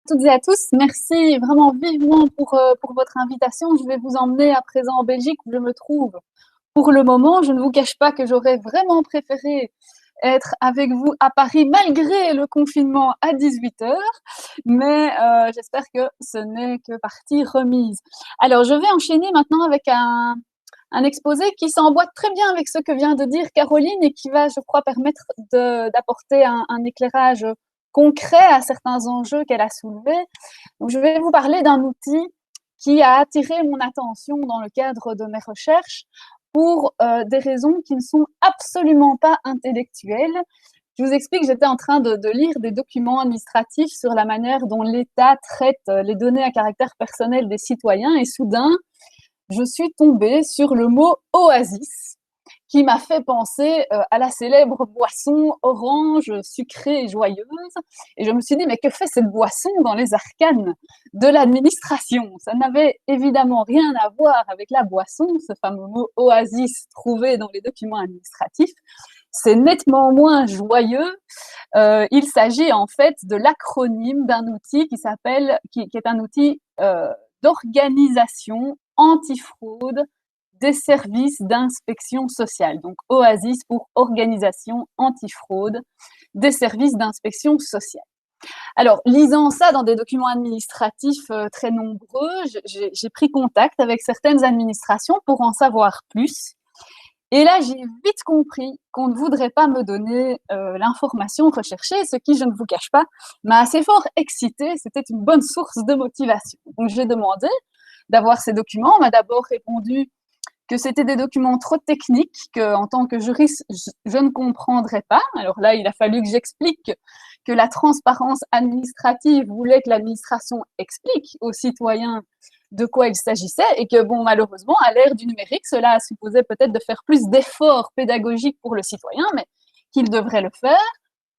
toutes et à tous. Merci vraiment vivement pour votre invitation. Je vais vous emmener à présent en Belgique où je me trouve pour le moment. Je ne vous cache pas que j'aurais vraiment préféré être avec vous à Paris malgré le confinement à 18 heures, mais j'espère que ce n'est que partie remise. Alors, je vais enchaîner maintenant avec un exposé qui s'emboîte très bien avec ce que vient de dire Caroline et qui va, je crois, permettre d'apporter un éclairage concret à certains enjeux qu'elle a soulevés. Donc, je vais vous parler d'un outil qui a attiré mon attention dans le cadre de mes recherches pour des raisons qui ne sont absolument pas intellectuelles. Je vous explique, j'étais en train de lire des documents administratifs sur la manière dont l'État traite les données à caractère personnel des citoyens et soudain, je suis tombée sur le mot oasis qui m'a fait penser à la célèbre boisson orange, sucrée et joyeuse. Et je me suis dit, mais que fait cette boisson dans les arcanes de l'administration? Ça n'avait évidemment rien à voir avec la boisson, ce fameux mot oasis trouvé dans les documents administratifs. C'est nettement moins joyeux. Il s'agit en fait de l'acronyme d'un outil qui est un outil d'organisation antifraude des services d'inspection sociale. Donc, OASIS pour Organisation Antifraude des services d'inspection sociale. Alors, lisant ça dans des documents administratifs très nombreux, j'ai pris contact avec certaines administrations pour en savoir plus. Et là, j'ai vite compris qu'on ne voudrait pas me donner l'information recherchée, ce qui, je ne vous cache pas, m'a assez fort excitée. C'était une bonne source de motivation. Donc, j'ai demandé d'avoir ces documents. On m'a d'abord répondu que c'était des documents trop techniques, qu'en tant que juriste, je ne comprendrais pas. Alors là, il a fallu que j'explique que la transparence administrative voulait que l'administration explique aux citoyens de quoi il s'agissait et que, bon, malheureusement, à l'ère du numérique, cela supposait peut-être de faire plus d'efforts pédagogiques pour le citoyen, mais qu'il devrait le faire.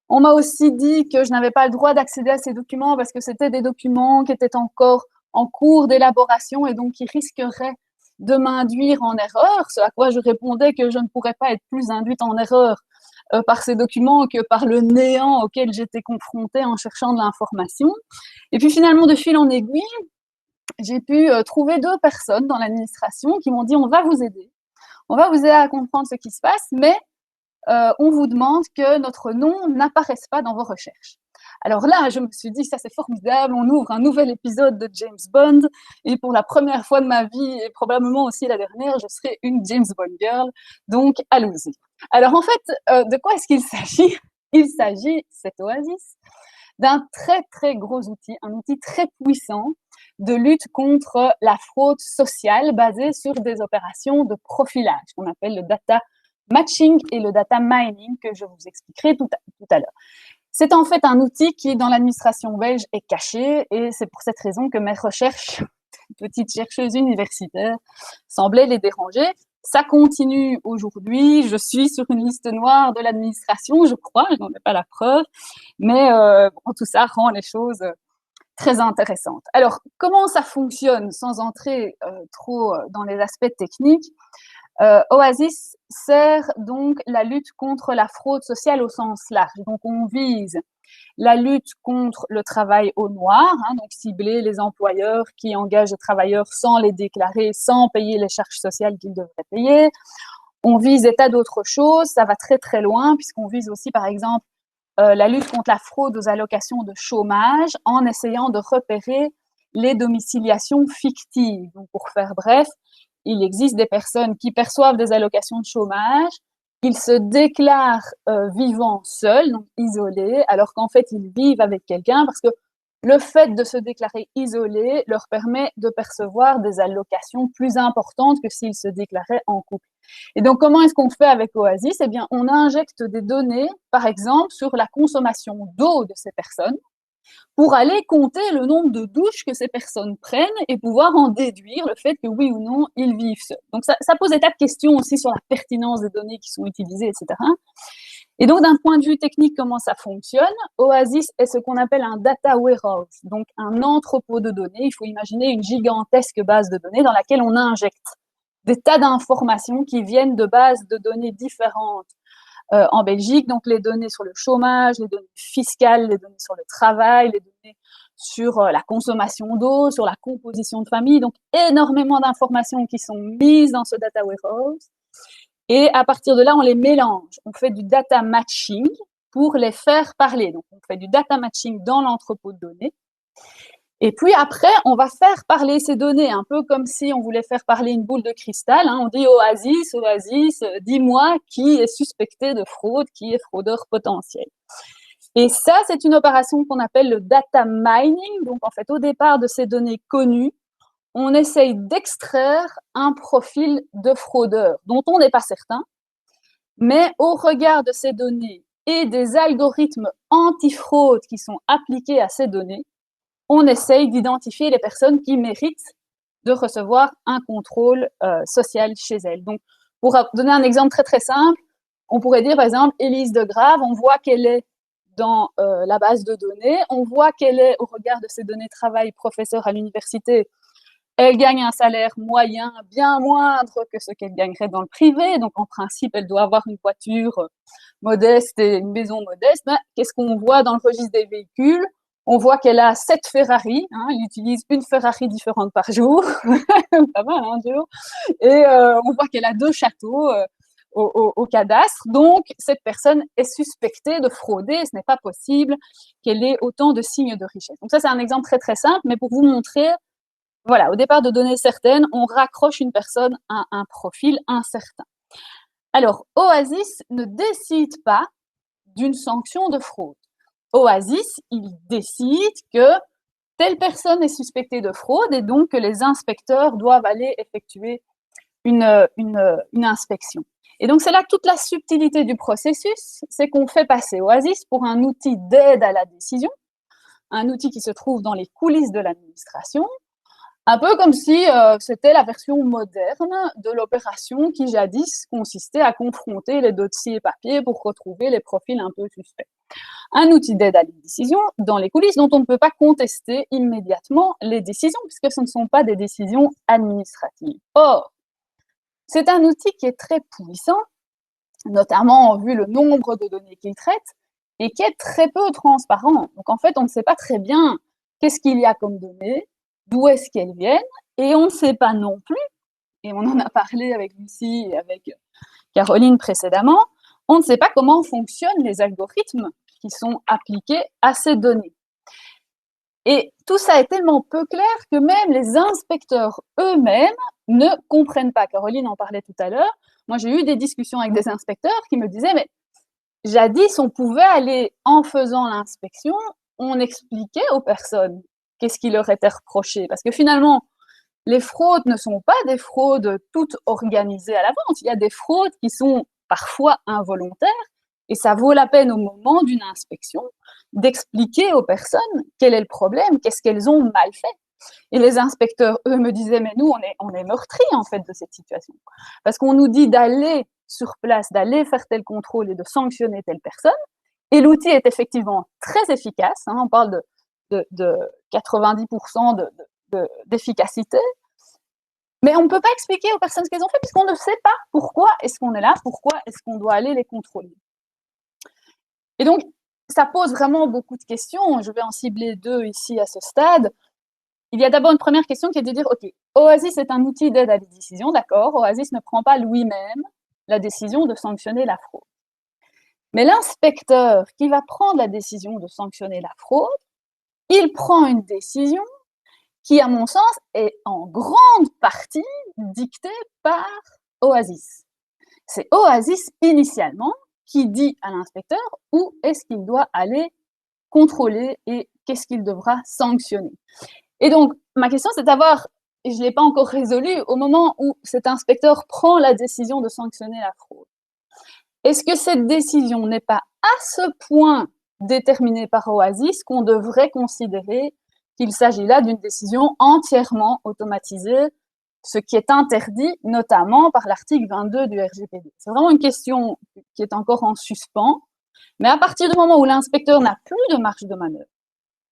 On m'a aussi dit que je n'avais pas le droit d'accéder à ces documents parce que c'était des documents qui étaient encore en cours d'élaboration et donc qui risqueraient de m'induire en erreur, ce à quoi je répondais que je ne pourrais pas être plus induite en erreur par ces documents que par le néant auquel j'étais confrontée en cherchant de l'information. Et puis finalement, de fil en aiguille, j'ai pu trouver deux personnes dans l'administration qui m'ont dit on va vous aider à comprendre ce qui se passe, mais on vous demande que notre nom n'apparaisse pas dans vos recherches. Alors là, je me suis dit, ça c'est formidable, on ouvre un nouvel épisode de James Bond, et pour la première fois de ma vie, et probablement aussi la dernière, je serai une James Bond girl, donc allons-y. Alors en fait, de quoi est-ce qu'il s'agit? Il s'agit, cet oasis, d'un très très gros outil, un outil très puissant de lutte contre la fraude sociale basée sur des opérations de profilage, qu'on appelle le data matching et le data mining, que je vous expliquerai tout à l'heure. C'est en fait un outil qui, dans l'administration belge, est caché et c'est pour cette raison que mes recherches, petite chercheuse universitaire, semblaient les déranger. Ça continue aujourd'hui. Je suis sur une liste noire de l'administration, je crois, je n'en ai pas la preuve, mais tout ça rend les choses très intéressantes. Alors, comment ça fonctionne sans entrer trop dans les aspects techniques? Oasis sert donc la lutte contre la fraude sociale au sens large. Donc, on vise la lutte contre le travail au noir, donc cibler les employeurs qui engagent des travailleurs sans les déclarer, sans payer les charges sociales qu'ils devraient payer. On vise des tas d'autres choses, ça va très très loin, puisqu'on vise aussi, par exemple, la lutte contre la fraude aux allocations de chômage en essayant de repérer les domiciliations fictives. Donc, pour faire bref, il existe des personnes qui perçoivent des allocations de chômage, ils se déclarent vivant seuls, donc isolés, alors qu'en fait, ils vivent avec quelqu'un parce que le fait de se déclarer isolés leur permet de percevoir des allocations plus importantes que s'ils se déclaraient en couple. Et donc, comment est-ce qu'on fait avec Oasis? Eh bien, on injecte des données, par exemple, sur la consommation d'eau de ces personnes, pour aller compter le nombre de douches que ces personnes prennent et pouvoir en déduire le fait que oui ou non, ils vivent seuls. Donc ça pose des tas de questions aussi sur la pertinence des données qui sont utilisées, etc. Et donc d'un point de vue technique, comment ça fonctionne? Oasis est ce qu'on appelle un data warehouse, donc un entrepôt de données. Il faut imaginer une gigantesque base de données dans laquelle on injecte des tas d'informations qui viennent de bases de données différentes en Belgique, donc les données sur le chômage, les données fiscales, les données sur le travail, les données sur la consommation d'eau, sur la composition de famille, donc énormément d'informations qui sont mises dans ce data warehouse. Et à partir de là, on les mélange. On fait du data matching pour les faire parler. Donc, on fait du data matching dans l'entrepôt de données. Et puis après, on va faire parler ces données, un peu comme si on voulait faire parler une boule de cristal. Hein. On dit Oasis, Oasis, dis-moi qui est suspecté de fraude, qui est fraudeur potentiel. Et ça, c'est une opération qu'on appelle le data mining. Donc, en fait, au départ de ces données connues, on essaye d'extraire un profil de fraudeur dont on n'est pas certain, mais au regard de ces données et des algorithmes anti-fraude qui sont appliqués à ces données, on essaye d'identifier les personnes qui méritent de recevoir un contrôle social chez elles. Donc, pour donner un exemple très très simple, on pourrait dire par exemple Élise de Grave, on voit qu'elle est dans la base de données, on voit qu'elle est au regard de ses données de travail professeure à l'université, elle gagne un salaire moyen bien moindre que ce qu'elle gagnerait dans le privé, donc en principe elle doit avoir une voiture modeste et une maison modeste. Ben, qu'est-ce qu'on voit dans le registre des véhicules? On voit qu'elle a 7 Ferrari, hein, elle utilise une Ferrari différente par jour, pas mal, hein, jour. Et on voit qu'elle a 2 châteaux au cadastre. Donc, cette personne est suspectée de frauder. Ce n'est pas possible qu'elle ait autant de signes de richesse. Donc ça, c'est un exemple très très simple, mais pour vous montrer, voilà, au départ de données certaines, on raccroche une personne à un profil incertain. Alors, Oasis ne décide pas d'une sanction de fraude. Oasis, il décide que telle personne est suspectée de fraude et donc que les inspecteurs doivent aller effectuer une inspection. Et donc, c'est là toute la subtilité du processus, c'est qu'on fait passer Oasis pour un outil d'aide à la décision, un outil qui se trouve dans les coulisses de l'administration, un peu comme si c'était la version moderne de l'opération qui jadis consistait à confronter les dossiers papier pour retrouver les profils un peu suspects. Un outil d'aide à la décision dans les coulisses dont on ne peut pas contester immédiatement les décisions puisque ce ne sont pas des décisions administratives. Or, c'est un outil qui est très puissant, notamment vu le nombre de données qu'il traite, et qui est très peu transparent. Donc en fait, on ne sait pas très bien qu'est-ce qu'il y a comme données, d'où est-ce qu'elles viennent, et on ne sait pas non plus, et on en a parlé avec Lucie et avec Caroline précédemment, on ne sait pas comment fonctionnent les algorithmes qui sont appliqués à ces données. Et tout ça est tellement peu clair que même les inspecteurs eux-mêmes ne comprennent pas. Caroline en parlait tout à l'heure. Moi, j'ai eu des discussions avec des inspecteurs qui me disaient, mais jadis, on pouvait aller, en faisant l'inspection, on expliquait aux personnes qu'est-ce qui leur était reproché. Parce que finalement, les fraudes ne sont pas des fraudes toutes organisées à l'avance. Il y a des fraudes qui sont parfois involontaires et ça vaut la peine au moment d'une inspection d'expliquer aux personnes quel est le problème, qu'est-ce qu'elles ont mal fait. Et les inspecteurs, eux, me disaient, mais nous, on est meurtris, en fait, de cette situation. Parce qu'on nous dit d'aller sur place, d'aller faire tel contrôle et de sanctionner telle personne. Et l'outil est effectivement très efficace. Hein, on parle de 90% d'efficacité. Mais on ne peut pas expliquer aux personnes ce qu'elles ont fait puisqu'on ne sait pas pourquoi est-ce qu'on est là, pourquoi est-ce qu'on doit aller les contrôler. Et donc, ça pose vraiment beaucoup de questions. Je vais en cibler 2 ici à ce stade. Il y a d'abord une première question qui est de dire, OK, Oasis est un outil d'aide à la décision, d'accord, Oasis ne prend pas lui-même la décision de sanctionner la fraude. Mais l'inspecteur qui va prendre la décision de sanctionner la fraude, il prend une décision qui, à mon sens, est en grande partie dictée par Oasis. C'est Oasis, initialement, qui dit à l'inspecteur où est-ce qu'il doit aller contrôler et qu'est-ce qu'il devra sanctionner. Et donc, ma question, c'est d'avoir, et je ne l'ai pas encore résolue, au moment où cet inspecteur prend la décision de sanctionner la fraude, est-ce que cette décision n'est pas à ce point déterminée par Oasis qu'on devrait considérer qu'il s'agit là d'une décision entièrement automatisée, ce qui est interdit notamment par l'article 22 du RGPD. C'est vraiment une question qui est encore en suspens, mais à partir du moment où l'inspecteur n'a plus de marge de manœuvre,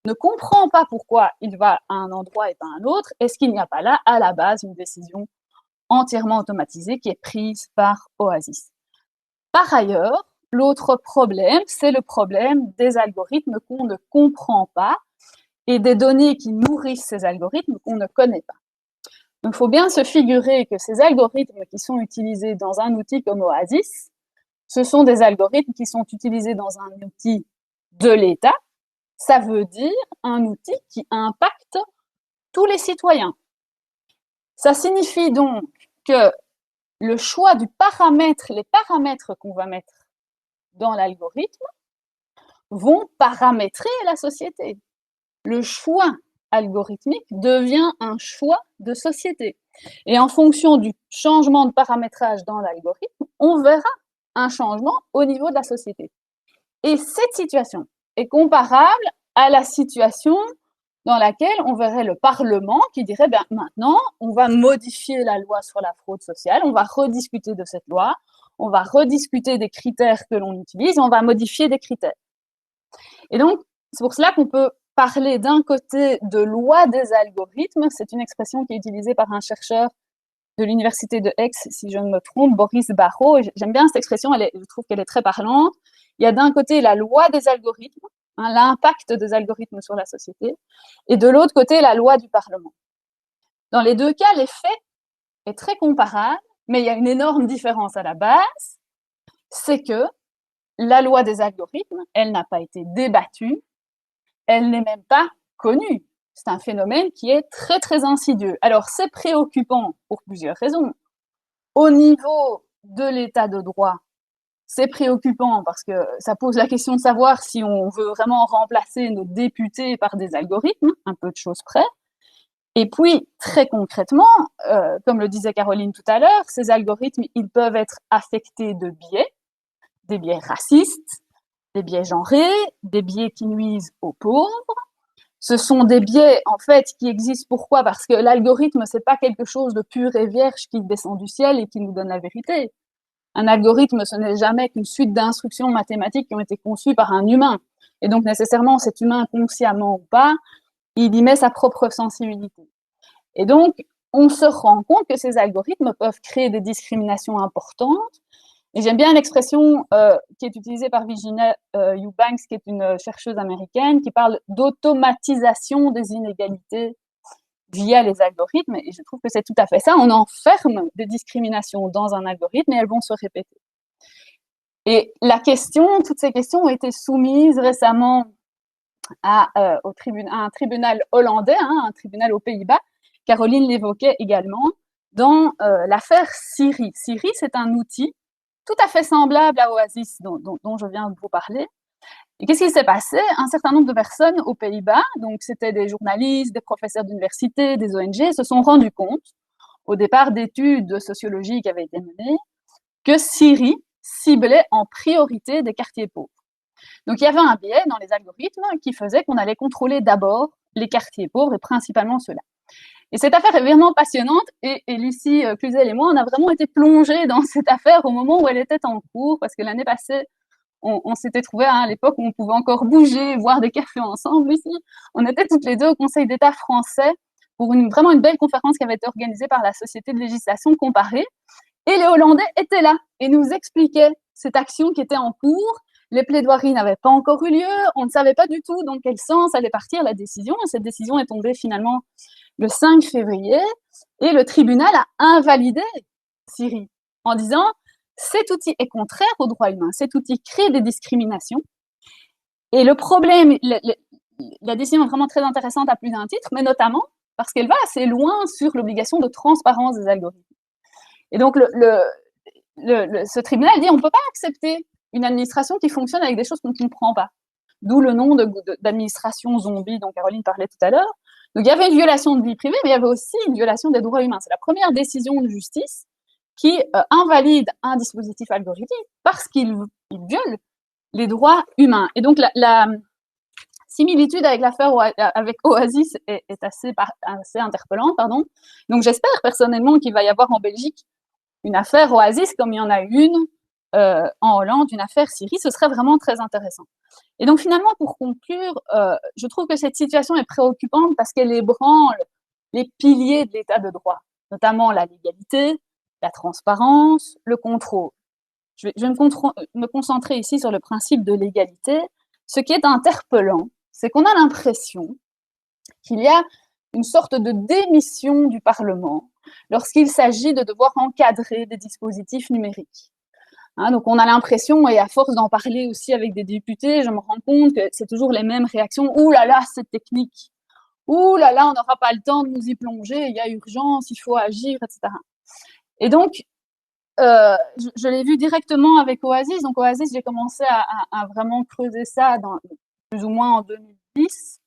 ne comprend pas pourquoi il va à un endroit et pas à un autre, est-ce qu'il n'y a pas là, à la base, une décision entièrement automatisée qui est prise par Oasis? Par ailleurs, l'autre problème, c'est le problème des algorithmes qu'on ne comprend pas et des données qui nourrissent ces algorithmes qu'on ne connaît pas. Donc, il faut bien se figurer que ces algorithmes qui sont utilisés dans un outil comme Oasis, ce sont des algorithmes qui sont utilisés dans un outil de l'État. Ça veut dire un outil qui impacte tous les citoyens. Ça signifie donc que le choix du paramètre, les paramètres qu'on va mettre dans l'algorithme vont paramétrer la société. Le choix algorithmique devient un choix de société. Et en fonction du changement de paramétrage dans l'algorithme, on verra un changement au niveau de la société. Et cette situation est comparable à la situation dans laquelle on verrait le Parlement qui dirait ben, maintenant, on va modifier la loi sur la fraude sociale, on va rediscuter de cette loi, on va rediscuter des critères que l'on utilise, on va modifier des critères. Et donc, c'est pour cela qu'on peut parler d'un côté de loi des algorithmes, c'est une expression qui est utilisée par un chercheur de l'université de Aix, si je ne me trompe, Boris Barrault. J'aime bien cette expression, je trouve qu'elle est très parlante. Il y a d'un côté la loi des algorithmes, hein, l'impact des algorithmes sur la société, et de l'autre côté la loi du Parlement. Dans les deux cas, l'effet est très comparable, mais il y a une énorme différence à la base, c'est que la loi des algorithmes, elle n'a pas été débattue, elle n'est même pas connue. C'est un phénomène qui est très, très insidieux. Alors, c'est préoccupant pour plusieurs raisons. Au niveau de l'état de droit, c'est préoccupant parce que ça pose la question de savoir si on veut vraiment remplacer nos députés par des algorithmes, un peu de choses près. Et puis, très concrètement, comme le disait Caroline tout à l'heure, ces algorithmes, ils peuvent être affectés de biais, des biais racistes, des biais genrés, des biais qui nuisent aux pauvres. Ce sont des biais, en fait, qui existent. Pourquoi? Parce que l'algorithme, c'est pas quelque chose de pur et vierge qui descend du ciel et qui nous donne la vérité. Un algorithme, ce n'est jamais qu'une suite d'instructions mathématiques qui ont été conçues par un humain. Et donc, nécessairement, cet humain, consciemment ou pas, il y met sa propre sensibilité. Et donc, on se rend compte que ces algorithmes peuvent créer des discriminations importantes. Et j'aime bien l'expression qui est utilisée par Virginia Eubanks, qui est une chercheuse américaine, qui parle d'automatisation des inégalités via les algorithmes. Et je trouve que c'est tout à fait ça. On enferme des discriminations dans un algorithme et elles vont se répéter. Et la question, toutes ces questions ont été soumises récemment à un tribunal hollandais, hein, un tribunal aux Pays-Bas. Caroline l'évoquait également dans l'affaire Siri. Siri, c'est un outil tout à fait semblable à Oasis dont je viens de vous parler. Et qu'est-ce qui s'est passé? Un certain nombre de personnes aux Pays-Bas, donc c'était des journalistes, des professeurs d'université, des ONG, se sont rendus compte, au départ d'études de sociologie qui avaient été menées, que Siri ciblait en priorité des quartiers pauvres. Donc il y avait un biais dans les algorithmes qui faisait qu'on allait contrôler d'abord les quartiers pauvres et principalement ceux-là. Et cette affaire est vraiment passionnante et Lucie Cluzel et moi, on a vraiment été plongés dans cette affaire au moment où elle était en cours parce que l'année passée, on s'était trouvés à l'époque où on pouvait encore bouger, boire des cafés ensemble. Lucie, on était toutes les deux au Conseil d'État français pour vraiment une belle conférence qui avait été organisée par la Société de législation comparée. Et les Hollandais étaient là et nous expliquaient cette action qui était en cours. Les plaidoiries n'avaient pas encore eu lieu, on ne savait pas du tout dans quel sens allait partir la décision. Cette décision est tombée finalement le 5 février et le tribunal a invalidé Siri en disant cet outil est contraire aux droits humains, cet outil crée des discriminations. Et le problème, la décision est vraiment très intéressante à plus d'un titre, mais notamment parce qu'elle va assez loin sur l'obligation de transparence des algorithmes. Et donc, ce tribunal dit on ne peut pas accepter une administration qui fonctionne avec des choses qu'on ne comprend pas. D'où le nom d'administration zombie dont Caroline parlait tout à l'heure. Donc, il y avait une violation de vie privée, mais il y avait aussi une violation des droits humains. C'est la première décision de justice qui invalide un dispositif algorithmique parce qu'il viole les droits humains. Et donc, la similitude avec l'affaire avec Oasis est assez interpellante. Pardon. Donc, j'espère personnellement qu'il va y avoir en Belgique une affaire Oasis comme il y en a une en Hollande, une affaire Siri. Ce serait vraiment très intéressant. Et donc, finalement, pour conclure, je trouve que cette situation est préoccupante parce qu'elle ébranle les piliers de l'état de droit, notamment la légalité, la transparence, le contrôle. Je vais me concentrer ici sur le principe de l'égalité. Ce qui est interpellant, c'est qu'on a l'impression qu'il y a une sorte de démission du Parlement lorsqu'il s'agit de devoir encadrer des dispositifs numériques. Hein, donc on a l'impression, et à force d'en parler aussi avec des députés, je me rends compte que c'est toujours les mêmes réactions. « Ouh là là, c'est technique. Ouh là là, on n'aura pas le temps de nous y plonger, il y a urgence, il faut agir, etc. » Et donc, je l'ai vu directement avec Oasis. Donc Oasis, j'ai commencé à vraiment creuser ça plus ou moins en 2010.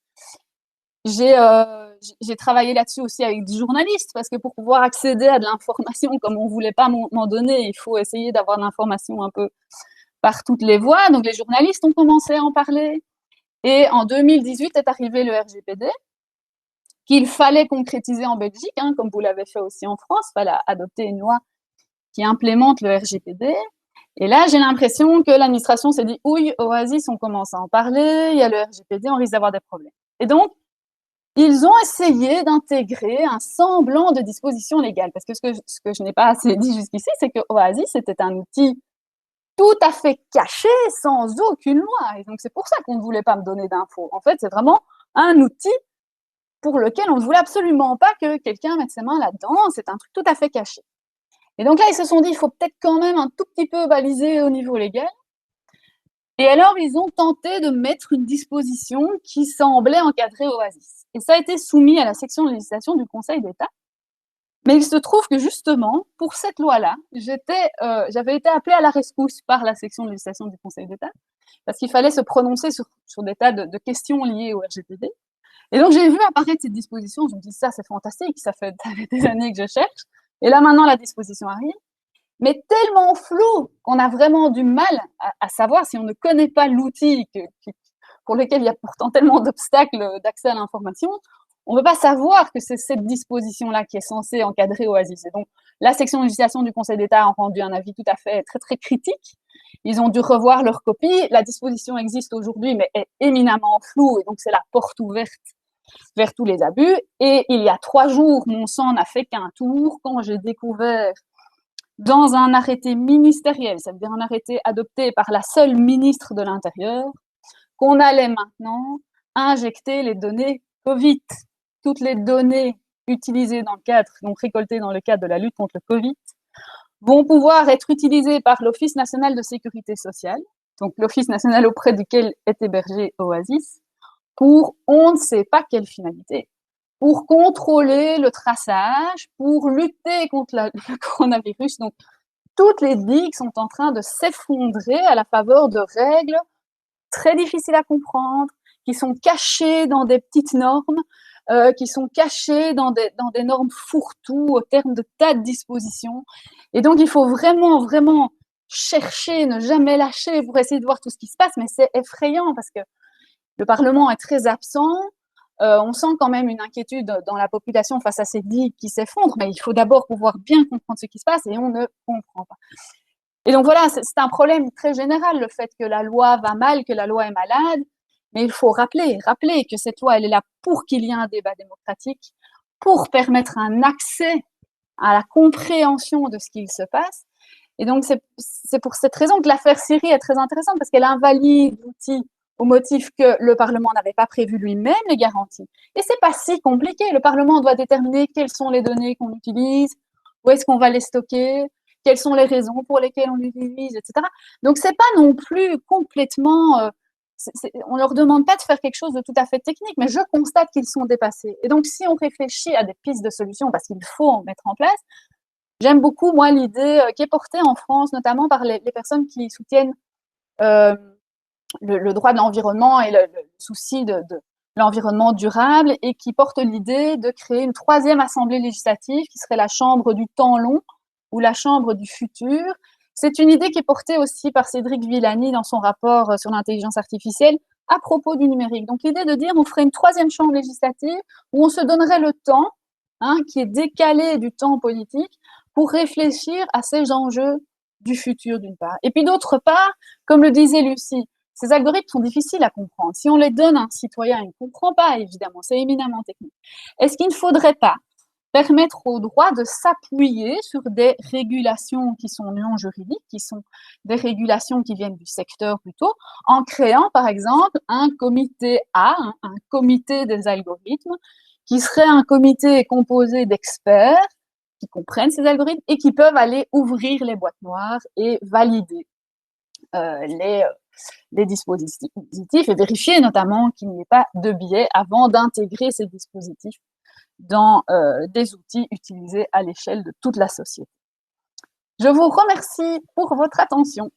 J'ai travaillé là-dessus aussi avec des journalistes, parce que pour pouvoir accéder à de l'information comme on voulait pas m'en donner, il faut essayer d'avoir de l'information un peu par toutes les voies. Donc les journalistes ont commencé à en parler. Et en 2018 est arrivé le RGPD, qu'il fallait concrétiser en Belgique, hein, comme vous l'avez fait aussi en France. Il fallait adopter une loi qui implémente le RGPD. Et là, j'ai l'impression que l'administration s'est dit « Oui, Oasis, on commence à en parler, il y a le RGPD, on risque d'avoir des problèmes. » Et donc, ils ont essayé d'intégrer un semblant de disposition légale. Parce que ce que je n'ai pas assez dit jusqu'ici, c'est que Oasis était un outil tout à fait caché, sans aucune loi. Et donc, c'est pour ça qu'on ne voulait pas me donner d'infos. En fait, c'est vraiment un outil pour lequel on ne voulait absolument pas que quelqu'un mette ses mains là-dedans. C'est un truc tout à fait caché. Et donc là, ils se sont dit, il faut peut-être quand même un tout petit peu baliser au niveau légal. Et alors, ils ont tenté de mettre une disposition qui semblait encadrer Oasis. Et ça a été soumis à la section de législation du Conseil d'État. Mais il se trouve que justement, pour cette loi-là, j'avais été appelée à la rescousse par la section de législation du Conseil d'État, parce qu'il fallait se prononcer sur des tas de questions liées au RGPD. Et donc, j'ai vu apparaître cette disposition. Je me dis, ça, c'est fantastique. Ça fait des années que je cherche. Et là, maintenant, la disposition arrive. Mais tellement flou qu'on a vraiment du mal à savoir, si on ne connaît pas l'outil pour lequel il y a pourtant tellement d'obstacles d'accès à l'information, on ne peut pas savoir que c'est cette disposition-là qui est censée encadrer Oasis. Et donc, la section de législation du Conseil d'État a rendu un avis tout à fait très, très critique. Ils ont dû revoir leur copie. La disposition existe aujourd'hui, mais est éminemment floue, et donc c'est la porte ouverte vers tous les abus. Et il y a 3 jours, mon sang n'a fait qu'un tour quand j'ai découvert dans un arrêté ministériel, ça veut dire un arrêté adopté par la seule ministre de l'Intérieur, qu'on allait maintenant injecter les données Covid. Toutes les données utilisées dans le cadre, donc récoltées dans le cadre de la lutte contre le Covid, vont pouvoir être utilisées par l'Office national de sécurité sociale, donc l'Office national auprès duquel est hébergé Oasis, pour on ne sait pas quelle finalité. Pour contrôler le traçage, pour lutter contre le coronavirus. Donc, toutes les digues sont en train de s'effondrer à la faveur de règles très difficiles à comprendre, qui sont cachées dans des petites normes, qui sont cachées dans des normes fourre-tout au terme de tas de dispositions. Et donc, il faut vraiment, vraiment chercher, ne jamais lâcher pour essayer de voir tout ce qui se passe. Mais c'est effrayant parce que le Parlement est très absent. On sent quand même une inquiétude dans la population face à ces digues qui s'effondrent, mais il faut d'abord pouvoir bien comprendre ce qui se passe et on ne comprend pas. Et donc voilà, c'est un problème très général, le fait que la loi va mal, que la loi est malade, mais il faut rappeler que cette loi, elle est là pour qu'il y ait un débat démocratique, pour permettre un accès à la compréhension de ce qu'il se passe. Et donc c'est pour cette raison que l'affaire Syrie est très intéressante, parce qu'elle invalide l'outil au motif que le Parlement n'avait pas prévu lui-même les garanties. Et c'est pas si compliqué. Le Parlement doit déterminer quelles sont les données qu'on utilise, où est-ce qu'on va les stocker, quelles sont les raisons pour lesquelles on l'utilise, etc. Donc c'est pas non plus complètement... on leur demande pas de faire quelque chose de tout à fait technique, mais je constate qu'ils sont dépassés. Et donc si on réfléchit à des pistes de solutions, parce qu'il faut en mettre en place, j'aime beaucoup, moi, l'idée qui est portée en France, notamment par les personnes qui soutiennent le droit de l'environnement et le souci de l'environnement durable, et qui porte l'idée de créer une 3e assemblée législative qui serait la chambre du temps long ou la chambre du futur. C'est une idée qui est portée aussi par Cédric Villani dans son rapport sur l'intelligence artificielle à propos du numérique. Donc l'idée de dire on ferait une 3e chambre législative où on se donnerait le temps, qui est décalé du temps politique, pour réfléchir à ces enjeux du futur d'une part. Et puis d'autre part, comme le disait Lucie, ces algorithmes sont difficiles à comprendre. Si on les donne à un citoyen, il ne comprend pas, évidemment, c'est éminemment technique. Est-ce qu'il ne faudrait pas permettre au droit de s'appuyer sur des régulations qui sont non juridiques, qui sont des régulations qui viennent du secteur plutôt, en créant par exemple un comité A, un comité des algorithmes, qui serait un comité composé d'experts qui comprennent ces algorithmes et qui peuvent aller ouvrir les boîtes noires et valider les dispositifs et vérifier notamment qu'il n'y ait pas de biais avant d'intégrer ces dispositifs dans des outils utilisés à l'échelle de toute la société. Je vous remercie pour votre attention.